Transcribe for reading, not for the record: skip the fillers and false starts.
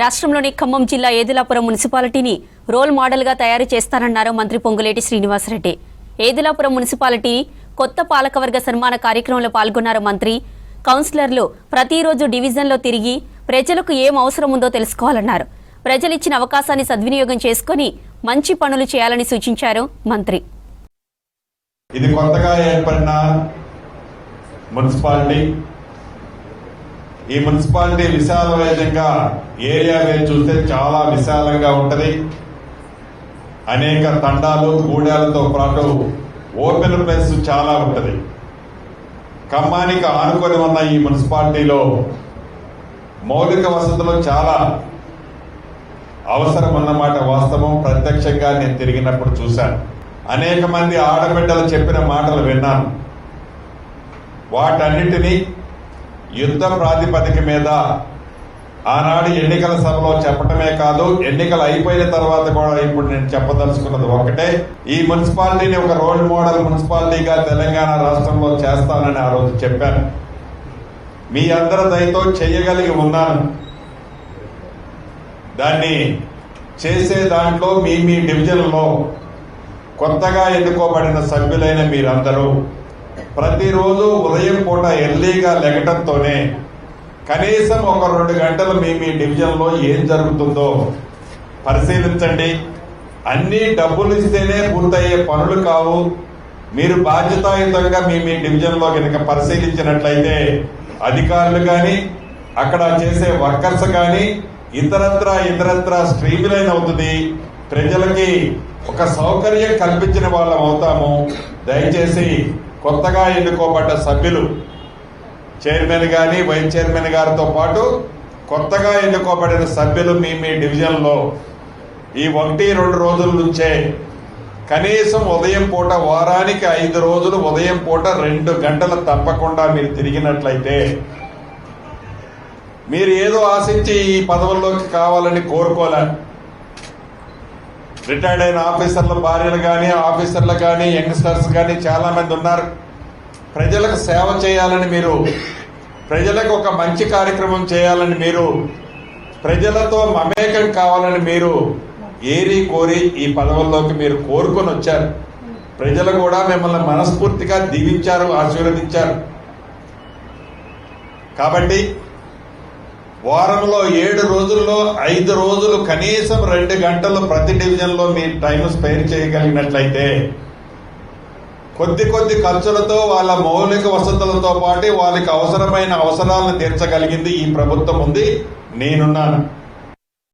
రాష్ట్రంలోని ఖమ్మం జిల్లా ఏదిలాపురం మున్సిపాలిటీని రోల్ మోడల్గా తయారు చేస్తానన్నారు మంత్రి పొంగులేటి శ్రీనివాసరెడ్డి. ఏదిలాపురం మున్సిపాలిటీ కొత్త పాలకవర్గ సన్మాన కార్యక్రమంలో పాల్గొన్నారు మంత్రి. కౌన్సిలర్లు ప్రతిరోజు డివిజన్లో తిరిగి ప్రజలకు ఏం అవసరం ఉందో తెలుసుకోవాలన్నారు. ప్రజలిచ్చిన అవకాశాన్ని సద్వినియోగం చేసుకుని మంచి పనులు చేయాలని సూచించారు మంత్రి. ఇది కొత్తగా ఏర్పడిన మున్సిపాలిటీ. ఈ మున్సిపాలిటీ విశాలవేదంగా ఏరియా వేసి చూస్తే చాలా విశాలంగా ఉంటది. అనేక తండాలు గూడాలతో పాటు ఓపెన్ ప్లేస్ చాలా ఉంటది. ఖమ్మానికి ఆనుకొని ఉన్న ఈ మున్సిపాలిటీలో మౌలిక వసతులు చాలా అవసరం అన్నమాట వాస్తవం. ప్రత్యక్షంగా నేను తిరిగినప్పుడు చూశాను. అనేక మంది ఆడబిడ్డలు చెప్పిన మాటలు విన్నాను. వాటన్నిటినీ యుద్ధ ప్రాతిపదిక మీద ఆనాడు ఎన్నికల సభలో చెప్పటమే కాదు, ఎన్నికలు అయిపోయిన తర్వాత కూడా ఇప్పుడు నేను చెప్పదలుచుకున్నది ఒకటే, ఈ మున్సిపాలిటీని ఒక రోల్ మోడల్ మున్సిపాలిటీగా తెలంగాణ రాష్ట్రంలో చేస్తానని ఆ రోజు చెప్పాను. మీ అందరి దయతో చేయగలిగి ఉన్నాను. దాన్ని చేసే దాంట్లో మీ డివిజన్లో కొత్తగా ఎన్నుకోబడిన సభ్యులైన మీరందరూ ప్రతిరోజు ఉదయం పూట ఎర్లీగా లెగటంతోనే కనీసం ఒక 2 గంటలు మీ డివిజన్లో ఏం జరుగుతుందో పరిశీలించండి. అన్ని డబ్బులు ఇస్తేనే పూర్తయ్యే పనులు కావు. మీరు బాధ్యతాయుతంగా మీ డివిజన్లో కనుక పరిశీలించినట్లయితే అధికారులు కానీ అక్కడ చేసే వర్కర్స్ కానీ ఇతరత్రా స్ట్రీమ్లైన్ అవుతుంది. ప్రజలకి ఒక సౌకర్యం కల్పించిన వాళ్ళం అవుతాము. దయచేసి కొత్తగా ఎన్నుకోబడ్డ సభ్యులు, చైర్మన్ గాని వైస్ చైర్మన్ గారితో పాటు కొత్తగా ఎన్నుకోబడిన సభ్యులు మీ డివిజన్లో ఈ 1-2 రోజుల నుంచే కనీసం ఉదయం పూట వారానికి 5 రోజులు ఉదయం పూట 2 గంటలు తప్పకుండా మీరు తిరిగినట్లయితే మీరు ఏదో ఆశించి ఈ పదవుల్లోకి కావాలని కోరుకోలే. రిటైర్డ్ అయిన ఆఫీసర్ల భార్యలు కానీ ఆఫీసర్లు కానీ యంగ్స్టర్స్ కానీ చాలా మంది ఉన్నారు. ప్రజలకు సేవ చేయాలని మీరు, ప్రజలకు ఒక మంచి కార్యక్రమం చేయాలని మీరు, ప్రజలతో మమేకం కావాలని మీరు ఏరి కోరి ఈ పదవుల్లోకి మీరు కోరుకొని వచ్చారు. ప్రజలు కూడా మిమ్మల్ని మనస్ఫూర్తిగా దీవించారు, ఆశీర్వదించారు. కాబట్టి వారంలో 7 రోజుల్లో 5 రోజులు కనీసం 2 గంటలు ప్రతి డివిజన్లో మీ టైం స్పెయిర్ చేయగలిగినట్లయితే కొద్ది ఖర్చులతో వాళ్ళ మౌలిక వసతులతో పాటు వాళ్ళకి అవసరమైన అవసరాలను తీర్చగలిగింది ఈ ప్రభుత్వం ఉంది. నేనున్నాను.